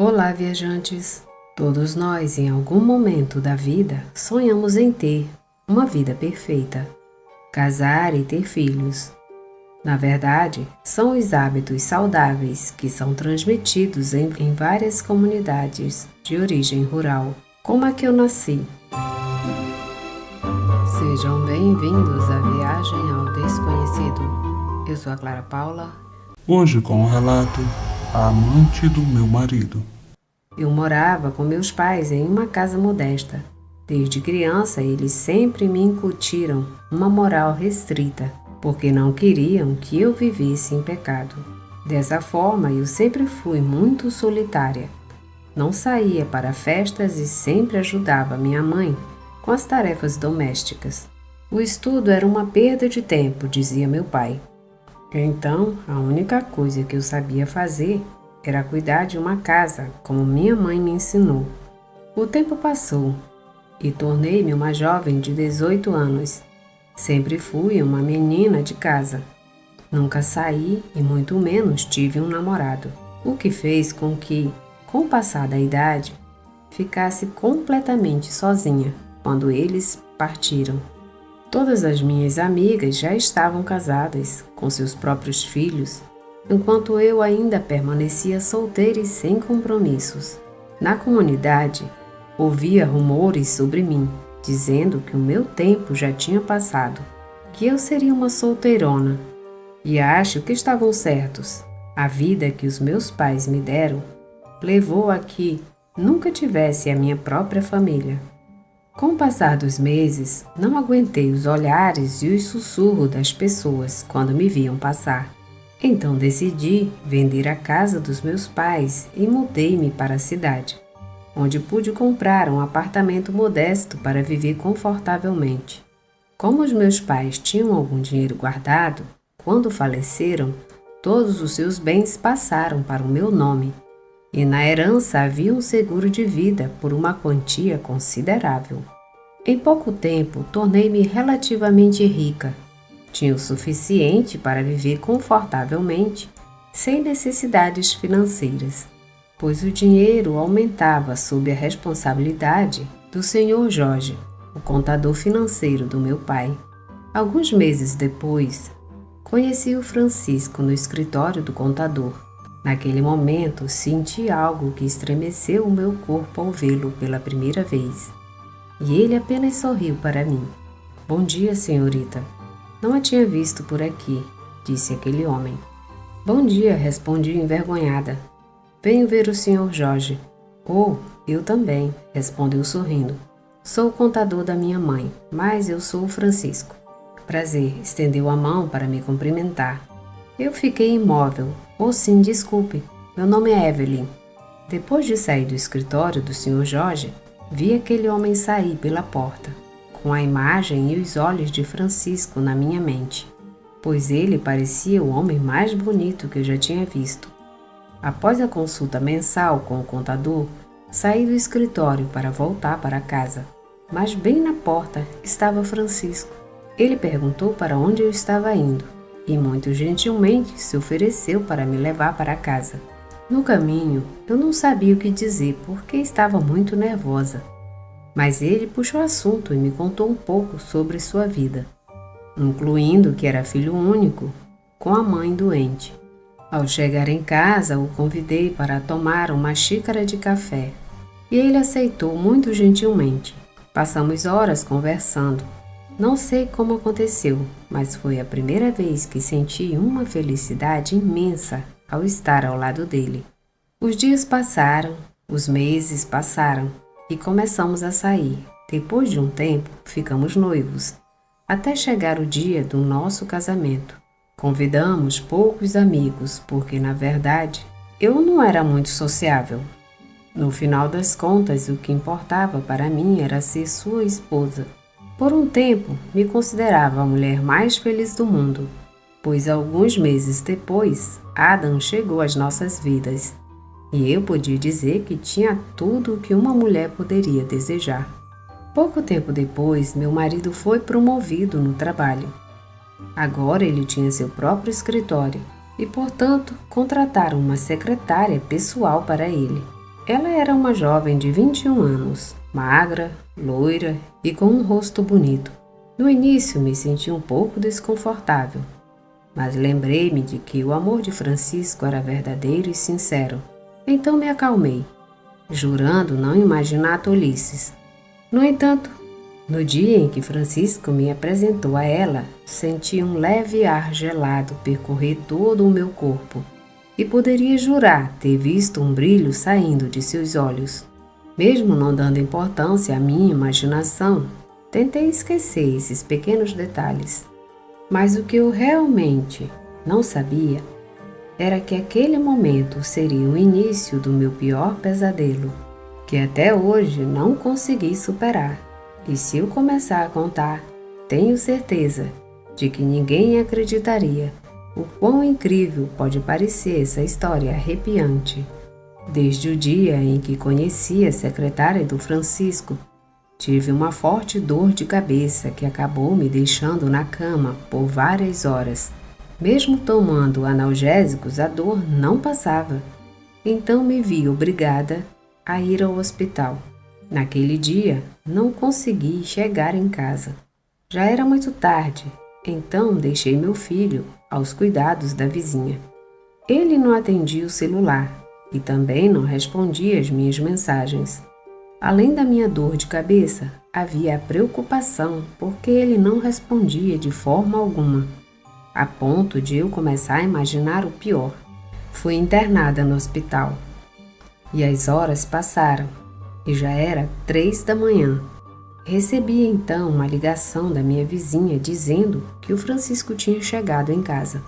Olá, viajantes! Todos nós, em algum momento da vida, sonhamos em ter uma vida perfeita, casar e ter filhos. Na verdade, são os hábitos saudáveis que são transmitidos em várias comunidades de origem rural, como a que eu nasci. Sejam bem-vindos à viagem ao desconhecido. Eu sou a Clara Paula. Hoje com o relato A Amante do Meu Marido. Eu morava com meus pais em uma casa modesta. Desde criança, eles sempre me incutiram uma moral restrita, porque não queriam que eu vivesse em pecado. Dessa forma, eu sempre fui muito solitária. Não saía para festas e sempre ajudava minha mãe com as tarefas domésticas. O estudo era uma perda de tempo, dizia meu pai. Então, a única coisa que eu sabia fazer era cuidar de uma casa, como minha mãe me ensinou. O tempo passou e tornei-me uma jovem de 18 anos. Sempre fui uma menina de casa. Nunca saí e muito menos tive um namorado, o que fez com que, com o passar da idade, ficasse completamente sozinha quando eles partiram. Todas as minhas amigas já estavam casadas, com seus próprios filhos, enquanto eu ainda permanecia solteira e sem compromissos. Na comunidade, ouvia rumores sobre mim, dizendo que o meu tempo já tinha passado, que eu seria uma solteirona. E acho que estavam certos. A vida que os meus pais me deram levou a que nunca tivesse a minha própria família. Com o passar dos meses, não aguentei os olhares e os sussurros das pessoas quando me viam passar. Então decidi vender a casa dos meus pais e mudei-me para a cidade, onde pude comprar um apartamento modesto para viver confortavelmente. Como os meus pais tinham algum dinheiro guardado, quando faleceram, todos os seus bens passaram para o meu nome, e na herança havia um seguro de vida por uma quantia considerável. Em pouco tempo, tornei-me relativamente rica. Tinha o suficiente para viver confortavelmente, sem necessidades financeiras, pois o dinheiro aumentava sob a responsabilidade do Sr. Jorge, o contador financeiro do meu pai. Alguns meses depois, conheci o Francisco no escritório do contador. Naquele momento, senti algo que estremeceu o meu corpo ao vê-lo pela primeira vez. E ele apenas sorriu para mim. "Bom dia, senhorita. Não a tinha visto por aqui", disse aquele homem. "Bom dia", respondi envergonhada. "Venho ver o Sr. Jorge." "Oh, eu também", respondeu sorrindo. "Sou o contador da minha mãe, mas eu sou o Francisco." "Prazer", estendeu a mão para me cumprimentar. Eu fiquei imóvel. "Oh, sim, desculpe. Meu nome é Evelyn." Depois de sair do escritório do Sr. Jorge, vi aquele homem sair pela porta, com a imagem e os olhos de Francisco na minha mente, pois ele parecia o homem mais bonito que eu já tinha visto. Após a consulta mensal com o contador, saí do escritório para voltar para casa, mas bem na porta estava Francisco. Ele perguntou para onde eu estava indo e muito gentilmente se ofereceu para me levar para casa. No caminho, eu não sabia o que dizer porque estava muito nervosa. Mas ele puxou assunto e me contou um pouco sobre sua vida, incluindo que era filho único, com a mãe doente. Ao chegar em casa, o convidei para tomar uma xícara de café, e ele aceitou muito gentilmente. Passamos horas conversando. Não sei como aconteceu, mas foi a primeira vez que senti uma felicidade imensa ao estar ao lado dele. Os dias passaram, os meses passaram, e começamos a sair. Depois de um tempo, ficamos noivos, até chegar o dia do nosso casamento. Convidamos poucos amigos, porque, na verdade, eu não era muito sociável. No final das contas, o que importava para mim era ser sua esposa. Por um tempo, me considerava a mulher mais feliz do mundo, pois alguns meses depois, Adam chegou às nossas vidas. E eu podia dizer que tinha tudo o que uma mulher poderia desejar. Pouco tempo depois, meu marido foi promovido no trabalho. Agora ele tinha seu próprio escritório e, portanto, contrataram uma secretária pessoal para ele. Ela era uma jovem de 21 anos, magra, loira e com um rosto bonito. No início me senti um pouco desconfortável, mas lembrei-me de que o amor de Francisco era verdadeiro e sincero. Então me acalmei, jurando não imaginar tolices. No entanto, no dia em que Francisco me apresentou a ela, senti um leve ar gelado percorrer todo o meu corpo e poderia jurar ter visto um brilho saindo de seus olhos. Mesmo não dando importância à minha imaginação, tentei esquecer esses pequenos detalhes. Mas o que eu realmente não sabia era que aquele momento seria o início do meu pior pesadelo, que até hoje não consegui superar. E se eu começar a contar, tenho certeza de que ninguém acreditaria o quão incrível pode parecer essa história arrepiante. Desde o dia em que conheci a secretária do Francisco, tive uma forte dor de cabeça que acabou me deixando na cama por várias horas. Mesmo tomando analgésicos, a dor não passava. Então me vi obrigada a ir ao hospital. Naquele dia, não consegui chegar em casa. Já era muito tarde, então deixei meu filho aos cuidados da vizinha. Ele não atendia o celular e também não respondia às minhas mensagens. Além da minha dor de cabeça, havia a preocupação porque ele não respondia de forma alguma, a ponto de eu começar a imaginar o pior. Fui internada no hospital e as horas passaram e já era 3 da manhã. Recebi então uma ligação da minha vizinha dizendo que o Francisco tinha chegado em casa.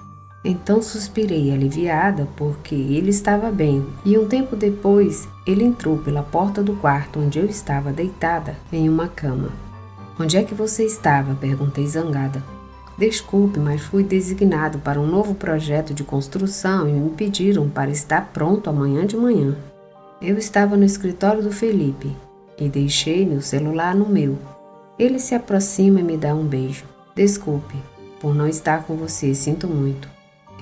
Então suspirei aliviada porque ele estava bem e um tempo depois ele entrou pela porta do quarto onde eu estava deitada em uma cama. "Onde é que você estava?" perguntei zangada. "Desculpe, mas fui designado para um novo projeto de construção e me pediram para estar pronto amanhã de manhã." Eu estava no escritório do Felipe e deixei meu celular no meu. Ele se aproxima e me dá um beijo. "Desculpe por não estar com você, sinto muito."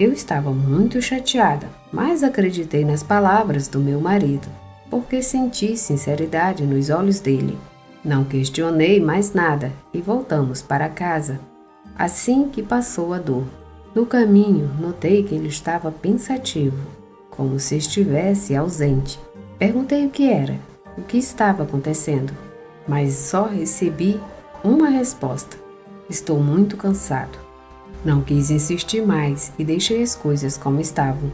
Eu estava muito chateada, mas acreditei nas palavras do meu marido, porque senti sinceridade nos olhos dele. Não questionei mais nada e voltamos para casa. Assim que passou a dor. No caminho, notei que ele estava pensativo, como se estivesse ausente. Perguntei o que era, o que estava acontecendo, mas só recebi uma resposta: "Estou muito cansado." Não quis insistir mais e deixei as coisas como estavam,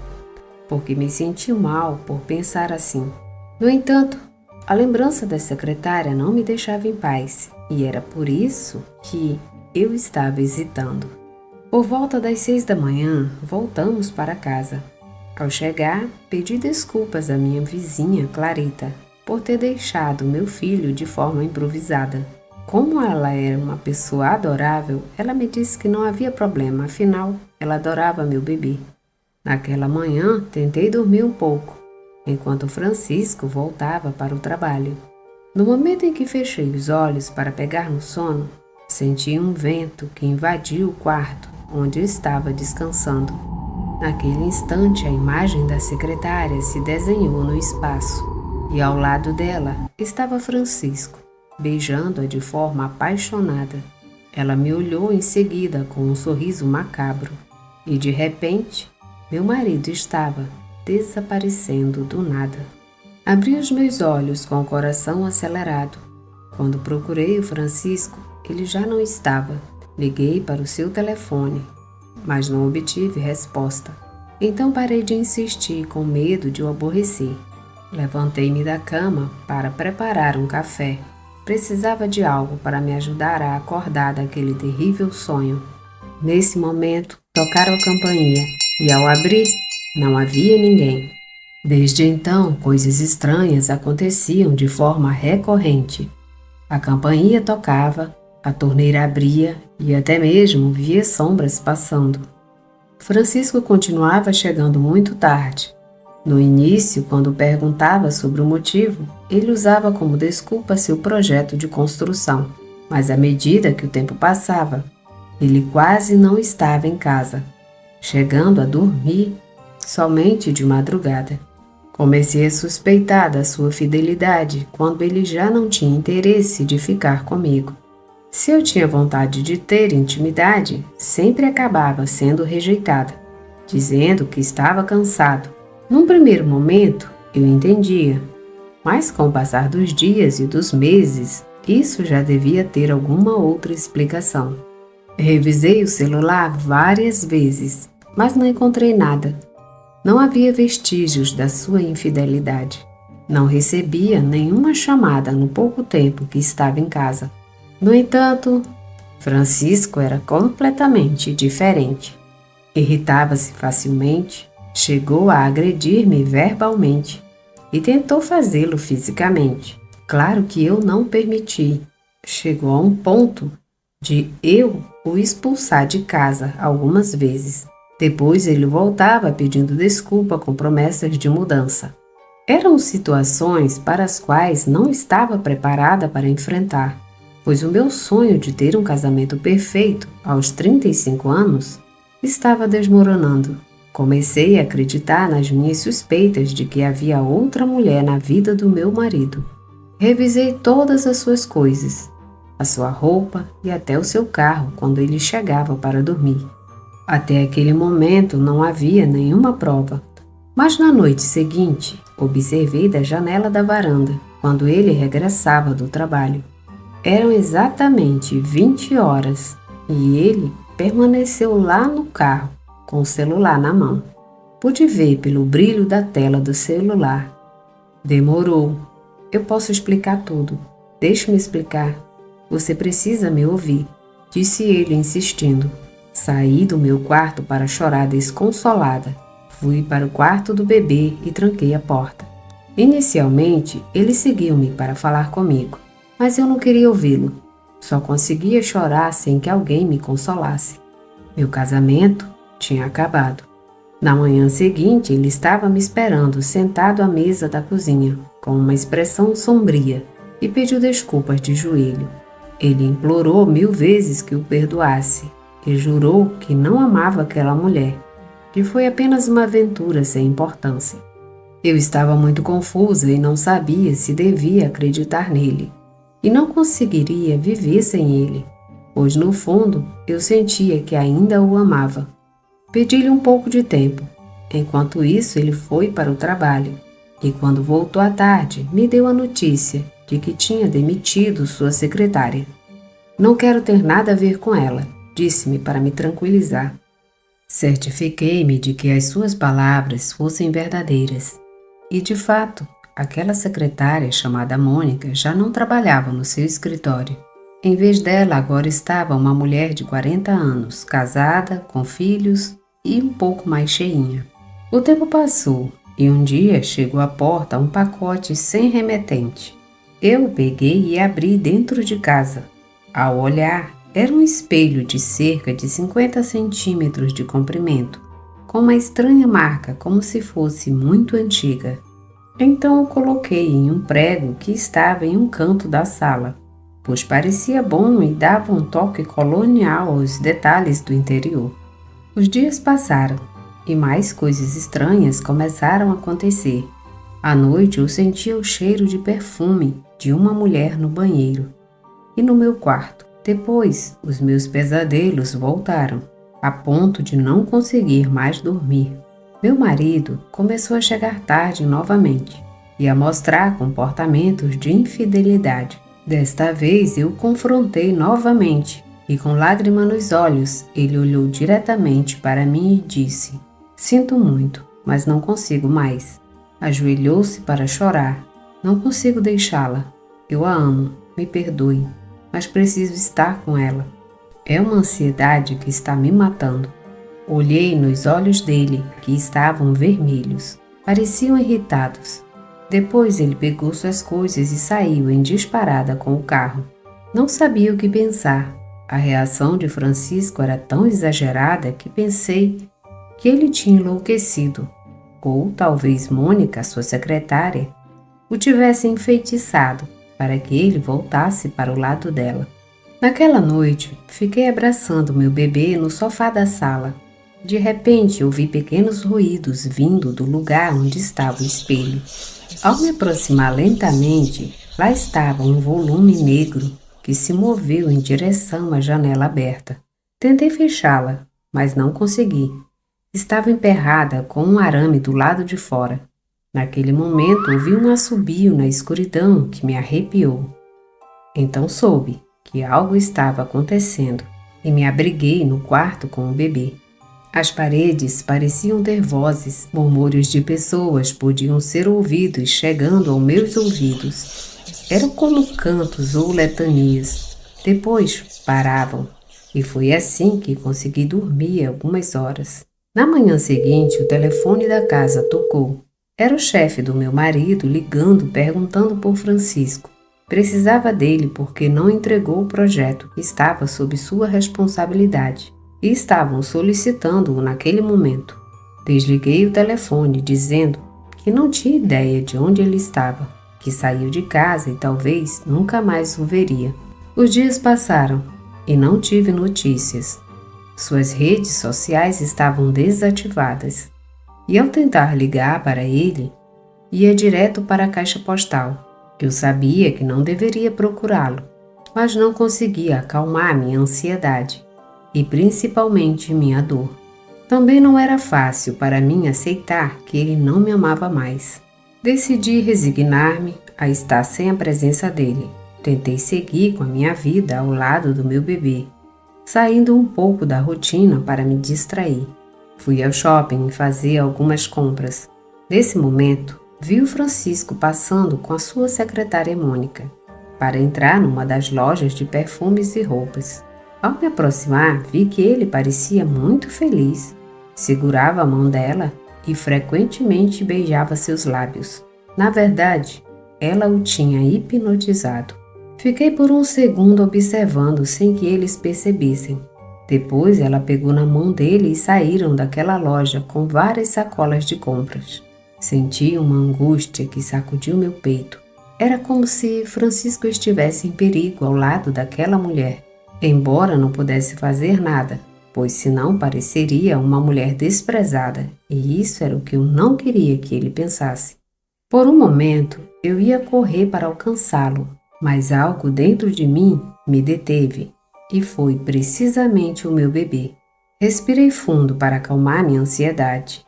porque me senti mal por pensar assim. No entanto, a lembrança da secretária não me deixava em paz e era por isso que eu estava hesitando. Por volta das 6 da manhã, voltamos para casa. Ao chegar, pedi desculpas à minha vizinha Clarita por ter deixado meu filho de forma improvisada. Como ela era uma pessoa adorável, ela me disse que não havia problema, afinal, ela adorava meu bebê. Naquela manhã, tentei dormir um pouco, enquanto Francisco voltava para o trabalho. No momento em que fechei os olhos para pegar no sono, senti um vento que invadiu o quarto onde eu estava descansando. Naquele instante, a imagem da secretária se desenhou no espaço e ao lado dela estava Francisco, beijando-a de forma apaixonada. Ela me olhou em seguida com um sorriso macabro e, de repente, meu marido estava desaparecendo do nada. Abri os meus olhos com o coração acelerado. Quando procurei o Francisco, ele já não estava. Liguei para o seu telefone, mas não obtive resposta. Então parei de insistir com medo de o aborrecer. Levantei-me da cama para preparar um café. Precisava de algo para me ajudar a acordar daquele terrível sonho. Nesse momento, tocaram a campainha e ao abrir, não havia ninguém. Desde então, coisas estranhas aconteciam de forma recorrente. A campainha tocava, a torneira abria e até mesmo via sombras passando. Francisco continuava chegando muito tarde. No início, quando perguntava sobre o motivo, ele usava como desculpa seu projeto de construção, mas à medida que o tempo passava, ele quase não estava em casa, chegando a dormir somente de madrugada. Comecei a suspeitar da sua fidelidade quando ele já não tinha interesse de ficar comigo. Se eu tinha vontade de ter intimidade, sempre acabava sendo rejeitada, dizendo que estava cansado. Num primeiro momento, eu entendia, mas com o passar dos dias e dos meses, isso já devia ter alguma outra explicação. Revisei o celular várias vezes, mas não encontrei nada. Não havia vestígios da sua infidelidade. Não recebia nenhuma chamada no pouco tempo que estava em casa. No entanto, Francisco era completamente diferente. Irritava-se facilmente, chegou a agredir-me verbalmente e tentou fazê-lo fisicamente. Claro que eu não permiti. Chegou a um ponto de eu o expulsar de casa algumas vezes. Depois ele voltava pedindo desculpa com promessas de mudança. Eram situações para as quais não estava preparada para enfrentar, pois o meu sonho de ter um casamento perfeito aos 35 anos estava desmoronando. Comecei a acreditar nas minhas suspeitas de que havia outra mulher na vida do meu marido. Revisei todas as suas coisas, a sua roupa e até o seu carro quando ele chegava para dormir. Até aquele momento não havia nenhuma prova, mas na noite seguinte observei da janela da varanda quando ele regressava do trabalho. Eram exatamente 20 horas e ele permaneceu lá no carro com o celular na mão. Pude ver pelo brilho da tela do celular. Demorou. Eu posso explicar tudo. Deixe-me explicar. Você precisa me ouvir, disse ele insistindo. Saí do meu quarto para chorar desconsolada. Fui para o quarto do bebê e tranquei a porta. Inicialmente, ele seguiu-me para falar comigo, mas eu não queria ouvi-lo. Só conseguia chorar sem que alguém me consolasse. Meu casamento tinha acabado. Na manhã seguinte, ele estava me esperando sentado à mesa da cozinha, com uma expressão sombria, e pediu desculpas de joelho. Ele implorou 1000 vezes que o perdoasse e jurou que não amava aquela mulher, que foi apenas uma aventura sem importância. Eu estava muito confusa e não sabia se devia acreditar nele, e não conseguiria viver sem ele, pois no fundo eu sentia que ainda o amava. Pedi-lhe um pouco de tempo. Enquanto isso, ele foi para o trabalho, e quando voltou à tarde, me deu a notícia de que tinha demitido sua secretária. Não quero ter nada a ver com ela, disse-me para me tranquilizar. Certifiquei-me de que as suas palavras fossem verdadeiras. E, de fato, aquela secretária chamada Mônica já não trabalhava no seu escritório. Em vez dela, agora estava uma mulher de 40 anos, casada, com filhos e um pouco mais cheinha. O tempo passou e um dia chegou à porta um pacote sem remetente. Eu o peguei e abri dentro de casa. Ao olhar, era um espelho de cerca de 50 centímetros de comprimento, com uma estranha marca como se fosse muito antiga. Então o coloquei em um prego que estava em um canto da sala, pois parecia bom e dava um toque colonial aos detalhes do interior. Os dias passaram e mais coisas estranhas começaram a acontecer. À noite eu sentia o cheiro de perfume de uma mulher no banheiro e no meu quarto. Depois, os meus pesadelos voltaram, a ponto de não conseguir mais dormir. Meu marido começou a chegar tarde novamente e a mostrar comportamentos de infidelidade. Desta vez eu o confrontei novamente e, com lágrima nos olhos, ele olhou diretamente para mim e disse: "Sinto muito, mas não consigo mais." Ajoelhou-se para chorar. "Não consigo deixá-la. Eu a amo, me perdoe, mas preciso estar com ela. É uma ansiedade que está me matando." Olhei nos olhos dele, que estavam vermelhos. Pareciam irritados. Depois ele pegou suas coisas e saiu em disparada com o carro. Não sabia o que pensar. A reação de Francisco era tão exagerada que pensei que ele tinha enlouquecido. Ou talvez Mônica, sua secretária, o tivesse enfeitiçado para que ele voltasse para o lado dela. Naquela noite, fiquei abraçando meu bebê no sofá da sala. De repente, ouvi pequenos ruídos vindo do lugar onde estava o espelho. Ao me aproximar lentamente, lá estava um volume negro que se moveu em direção à janela aberta. Tentei fechá-la, mas não consegui. Estava emperrada com um arame do lado de fora. Naquele momento, ouvi um assobio na escuridão que me arrepiou. Então soube que algo estava acontecendo e me abriguei no quarto com o bebê. As paredes pareciam ter vozes, murmúrios de pessoas podiam ser ouvidos chegando aos meus ouvidos. Eram como cantos ou letanias. Depois paravam, e foi assim que consegui dormir algumas horas. Na manhã seguinte, o telefone da casa tocou. Era o chefe do meu marido ligando, perguntando por Francisco. Precisava dele porque não entregou o projeto que estava sob sua responsabilidade e estavam solicitando-o naquele momento. Desliguei o telefone dizendo que não tinha ideia de onde ele estava, que saiu de casa e talvez nunca mais o veria. Os dias passaram e não tive notícias. Suas redes sociais estavam desativadas e ao tentar ligar para ele, ia direto para a caixa postal. Eu sabia que não deveria procurá-lo, mas não conseguia acalmar minha ansiedade e principalmente minha dor. Também não era fácil para mim aceitar que ele não me amava mais. Decidi resignar-me a estar sem a presença dele. Tentei seguir com a minha vida ao lado do meu bebê, saindo um pouco da rotina para me distrair. Fui ao shopping fazer algumas compras. Nesse momento, vi o Francisco passando com a sua secretária Mônica para entrar numa das lojas de perfumes e roupas. Ao me aproximar, vi que ele parecia muito feliz. Segurava a mão dela e frequentemente beijava seus lábios. Na verdade, ela o tinha hipnotizado. Fiquei por um segundo observando sem que eles percebessem. Depois ela pegou na mão dele e saíram daquela loja com várias sacolas de compras. Senti uma angústia que sacudiu meu peito. Era como se Francisco estivesse em perigo ao lado daquela mulher. Embora não pudesse fazer nada, pois senão pareceria uma mulher desprezada, e isso era o que eu não queria que ele pensasse. Por um momento, eu ia correr para alcançá-lo, mas algo dentro de mim me deteve, e foi precisamente o meu bebê. Respirei fundo para acalmar minha ansiedade.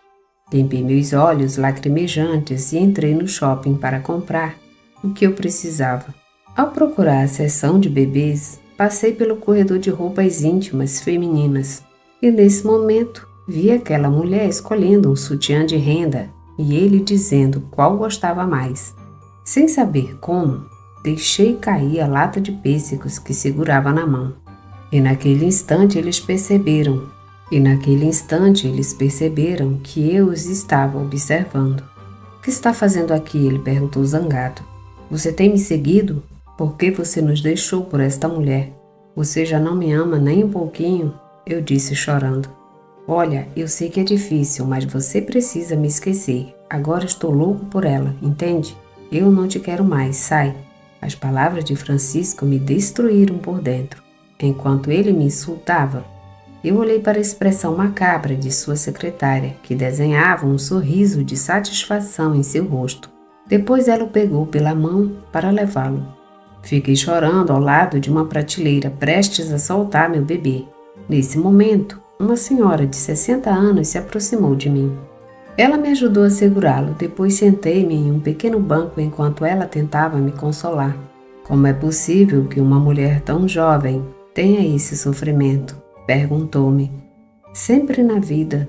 Limpei meus olhos lacrimejantes e entrei no shopping para comprar o que eu precisava. Ao procurar a seção de bebês, passei pelo corredor de roupas íntimas femininas e nesse momento vi aquela mulher escolhendo um sutiã de renda e ele dizendo qual gostava mais. Sem saber como, deixei cair a lata de pêssegos que segurava na mão. E naquele instante eles perceberam que eu os estava observando. O que está fazendo aqui? Ele perguntou zangado. Você tem me seguido? Por que você nos deixou por esta mulher? Você já não me ama nem um pouquinho? Eu disse chorando. Olha, eu sei que é difícil, mas você precisa me esquecer. Agora estou louco por ela, entende? Eu não te quero mais, sai. As palavras de Francisco me destruíram por dentro. Enquanto ele me insultava, eu olhei para a expressão macabra de sua secretária, que desenhava um sorriso de satisfação em seu rosto. Depois ela o pegou pela mão para levá-lo. Fiquei chorando ao lado de uma prateleira, prestes a soltar meu bebê. Nesse momento, uma senhora de 60 anos se aproximou de mim. Ela me ajudou a segurá-lo, depois sentei-me em um pequeno banco enquanto ela tentava me consolar. Como é possível que uma mulher tão jovem tenha esse sofrimento? Perguntou-me. Sempre na vida,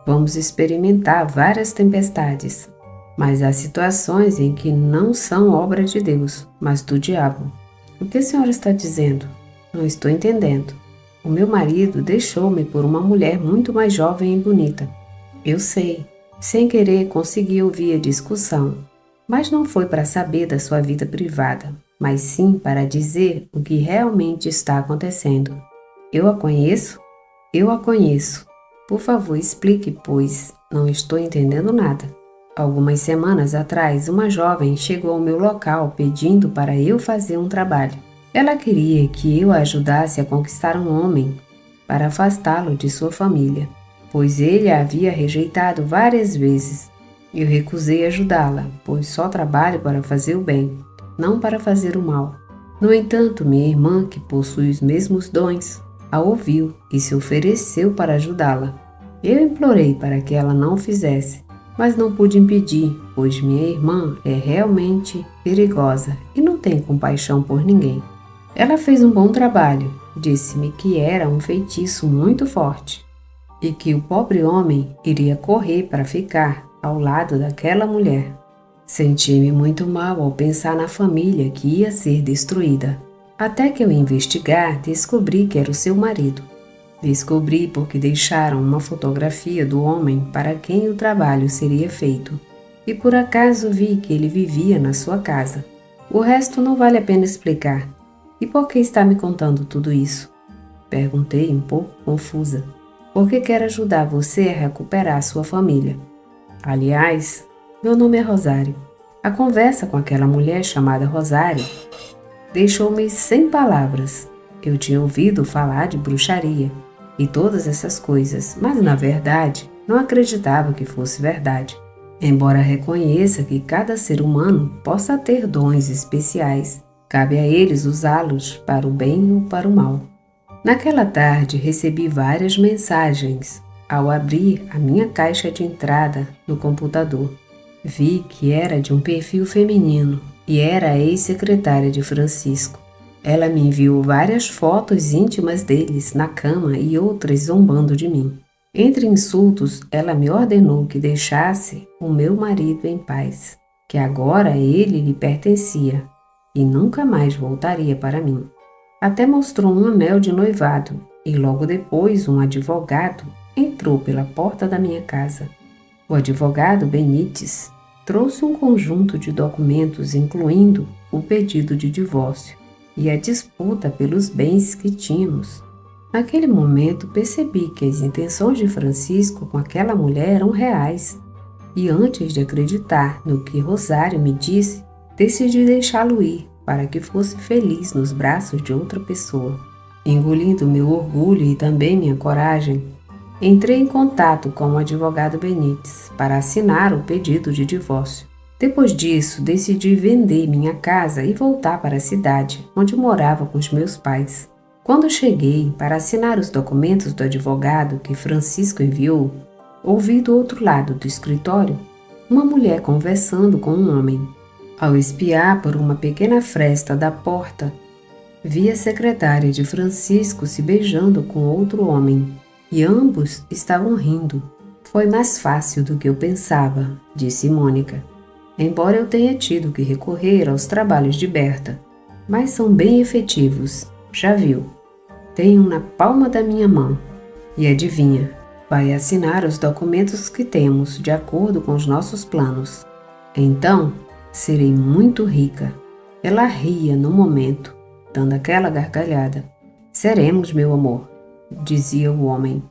vamos experimentar várias tempestades, mas há situações em que não são obra de Deus, mas do diabo. O que a senhora está dizendo? Não estou entendendo. O meu marido deixou-me por uma mulher muito mais jovem e bonita. Eu sei. Sem querer consegui ouvir a discussão, mas não foi para saber da sua vida privada, mas sim para dizer o que realmente está acontecendo. Eu a conheço? Eu a conheço. Por favor, explique, pois não estou entendendo nada. Algumas semanas atrás, uma jovem chegou ao meu local pedindo para eu fazer um trabalho. Ela queria que eu a ajudasse a conquistar um homem para afastá-lo de sua família, pois ele a havia rejeitado várias vezes. Eu recusei ajudá-la, pois só trabalho para fazer o bem, não para fazer o mal. No entanto, minha irmã, que possui os mesmos dons, a ouviu e se ofereceu para ajudá-la. Eu implorei para que ela não o fizesse, mas não pude impedir, pois minha irmã é realmente perigosa e não tem compaixão por ninguém. Ela fez um bom trabalho, disse-me que era um feitiço muito forte e que o pobre homem iria correr para ficar ao lado daquela mulher. Senti-me muito mal ao pensar na família que ia ser destruída. Até que eu investigar, descobri que era o seu marido. Descobri porque deixaram uma fotografia do homem para quem o trabalho seria feito. E por acaso vi que ele vivia na sua casa. O resto não vale a pena explicar. E por que está me contando tudo isso? Perguntei um pouco confusa. Porque quero ajudar você a recuperar sua família. Aliás, meu nome é Rosário. A conversa com aquela mulher chamada Rosário deixou-me sem palavras. Eu tinha ouvido falar de bruxaria e todas essas coisas, mas na verdade não acreditava que fosse verdade. Embora reconheça que cada ser humano possa ter dons especiais, cabe a eles usá-los para o bem ou para o mal. Naquela tarde recebi várias mensagens ao abrir a minha caixa de entrada no computador. Vi que era de um perfil feminino e era a ex-secretária de Francisco. Ela me enviou várias fotos íntimas deles na cama e outras zombando de mim. Entre insultos, ela me ordenou que deixasse o meu marido em paz, que agora ele lhe pertencia e nunca mais voltaria para mim. Até mostrou um anel de noivado e logo depois um advogado entrou pela porta da minha casa. O advogado Benites trouxe um conjunto de documentos incluindo o pedido de divórcio e a disputa pelos bens que tínhamos. Naquele momento percebi que as intenções de Francisco com aquela mulher eram reais e antes de acreditar no que Rosário me disse, decidi deixá-lo ir para que fosse feliz nos braços de outra pessoa. Engolindo meu orgulho e também minha coragem, entrei em contato com o advogado Benites para assinar o pedido de divórcio. Depois disso, decidi vender minha casa e voltar para a cidade, onde morava com os meus pais. Quando cheguei para assinar os documentos do advogado que Francisco enviou, ouvi do outro lado do escritório uma mulher conversando com um homem. Ao espiar por uma pequena fresta da porta, vi a secretária de Francisco se beijando com outro homem. E ambos estavam rindo. Foi mais fácil do que eu pensava, disse Mônica. Embora eu tenha tido que recorrer aos trabalhos de Berta, mas são bem efetivos, já viu. Tenho na palma da minha mão. E adivinha, vai assinar os documentos que temos de acordo com os nossos planos. Então, serei muito rica. Ela ria no momento, dando aquela gargalhada. Seremos, meu amor, dizia o homem.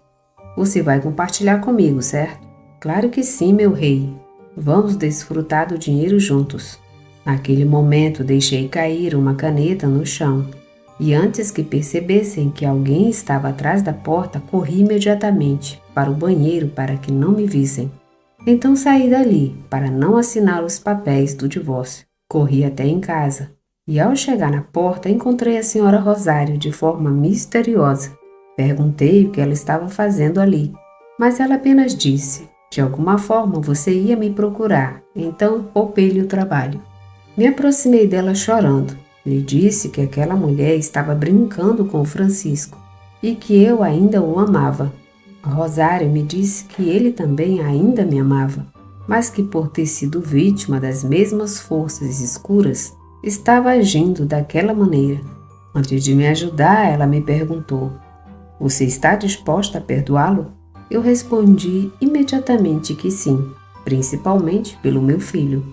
Você vai compartilhar comigo, certo? Claro que sim, meu rei. Vamos desfrutar do dinheiro juntos. Naquele momento deixei cair uma caneta no chão e antes que percebessem que alguém estava atrás da porta, corri imediatamente para o banheiro para que não me vissem. Então saí dali para não assinar os papéis do divórcio. Corri até em casa e ao chegar na porta encontrei a senhora Rosário de forma misteriosa. Perguntei o que ela estava fazendo ali, mas ela apenas disse: de alguma forma você ia me procurar, então poupei-lhe o trabalho. Me aproximei dela chorando. Lhe disse que aquela mulher estava brincando com o Francisco e que eu ainda o amava. Rosário me disse que ele também ainda me amava, mas que por ter sido vítima das mesmas forças escuras, estava agindo daquela maneira. Antes de me ajudar, ela me perguntou: você está disposta a perdoá-lo? Eu respondi imediatamente que sim, principalmente pelo meu filho.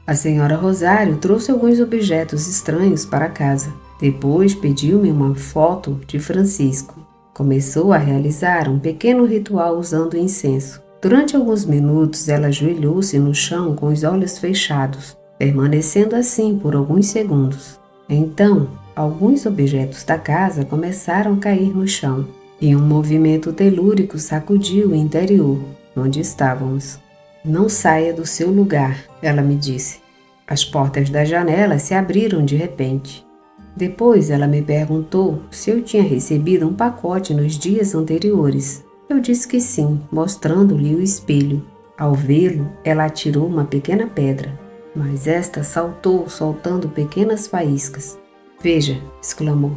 A senhora Rosário trouxe alguns objetos estranhos para casa. Depois pediu-me uma foto de Francisco. Começou a realizar um pequeno ritual usando incenso. Durante alguns minutos ela ajoelhou-se no chão com os olhos fechados, permanecendo assim por alguns segundos. Então, alguns objetos da casa começaram a cair no chão. e um movimento telúrico sacudiu o interior onde estávamos. Não saia do seu lugar, ela me disse. As portas da janela se abriram de repente. Depois ela me perguntou se eu tinha recebido um pacote nos dias anteriores. Eu disse que sim, mostrando-lhe o espelho. Ao vê-lo, ela atirou uma pequena pedra, mas esta saltou, soltando pequenas faíscas. Veja, exclamou,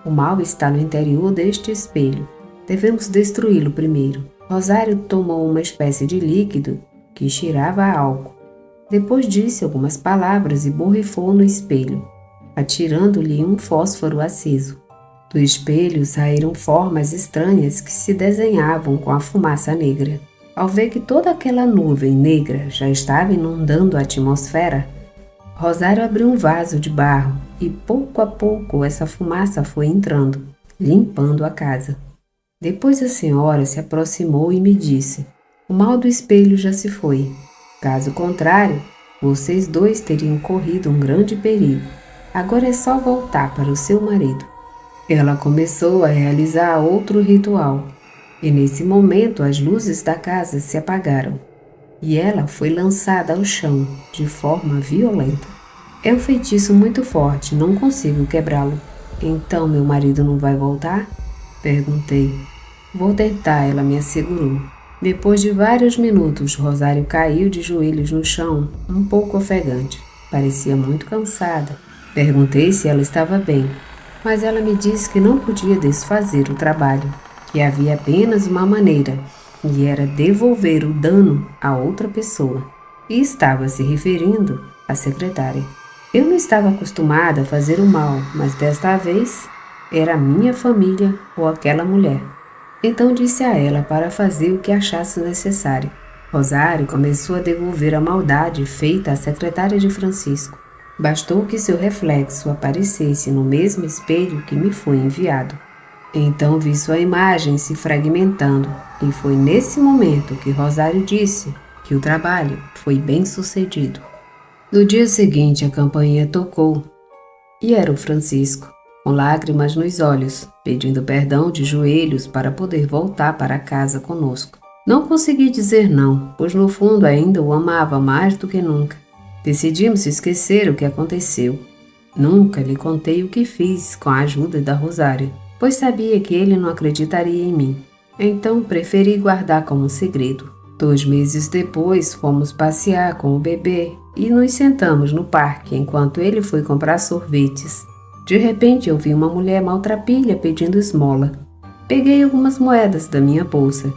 o mal está no interior deste espelho. Devemos destruí-lo primeiro. Rosário tomou uma espécie de líquido que cheirava a álcool. Depois disse algumas palavras e borrifou no espelho, atirando-lhe um fósforo aceso. Do espelho saíram formas estranhas que se desenhavam com a fumaça negra. Ao ver que toda aquela nuvem negra já estava inundando a atmosfera, Rosário abriu um vaso de barro e pouco a pouco essa fumaça foi entrando, limpando a casa. Depois a senhora se aproximou e me disse: o mal do espelho já se foi. Caso contrário, vocês dois teriam corrido um grande perigo. Agora é só voltar para o seu marido. Ela começou a realizar outro ritual, e nesse momento as luzes da casa se apagaram, e ela foi lançada ao chão de forma violenta. É um feitiço muito forte, não consigo quebrá-lo. Então meu marido não vai voltar? Perguntei. Vou tentar, ela me assegurou. Depois de vários minutos, Rosário caiu de joelhos no chão, um pouco ofegante. Parecia muito cansada. Perguntei se ela estava bem, mas ela me disse que não podia desfazer o trabalho, que havia apenas uma maneira, e era devolver o dano a outra pessoa. E estava se referindo à secretária. Eu não estava acostumada a fazer o mal, mas desta vez era a minha família ou aquela mulher. Então disse a ela para fazer o que achasse necessário. Rosário começou a devolver a maldade feita à secretária de Francisco. Bastou que seu reflexo aparecesse no mesmo espelho que me foi enviado. Então vi sua imagem se fragmentando, e foi nesse momento que Rosário disse que o trabalho foi bem sucedido. No dia seguinte a campainha tocou, e era o Francisco, com lágrimas nos olhos, pedindo perdão de joelhos para poder voltar para casa conosco. Não consegui dizer não, pois no fundo ainda o amava mais do que nunca. Decidimos esquecer o que aconteceu. Nunca lhe contei o que fiz com a ajuda da Rosária, pois sabia que ele não acreditaria em mim. Então preferi guardar como segredo. 2 meses depois fomos passear com o bebê e nos sentamos no parque enquanto ele foi comprar sorvetes. De repente eu vi uma mulher maltrapilha pedindo esmola. Peguei algumas moedas da minha bolsa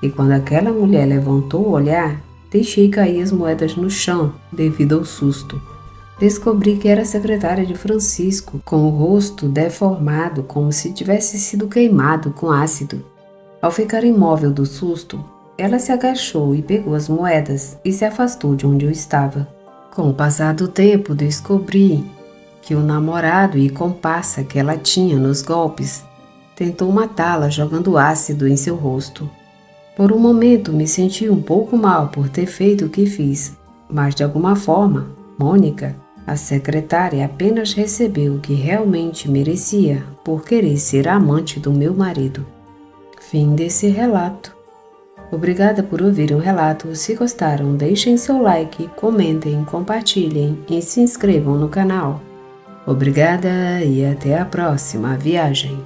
e quando aquela mulher levantou o olhar, deixei cair as moedas no chão devido ao susto. Descobri que era a secretária de Francisco, com o rosto deformado como se tivesse sido queimado com ácido. Ao ficar imóvel do susto, ela se agachou e pegou as moedas e se afastou de onde eu estava. Com o passar do tempo, descobri que o namorado e comparsa que ela tinha nos golpes tentou matá-la jogando ácido em seu rosto. Por um momento me senti um pouco mal por ter feito o que fiz, mas de alguma forma, Mônica, a secretária, apenas recebeu o que realmente merecia por querer ser a amante do meu marido. Fim desse relato. Obrigada por ouvirem o relato. Se gostaram, deixem seu like, comentem, compartilhem e se inscrevam no canal. Obrigada e até a próxima viagem.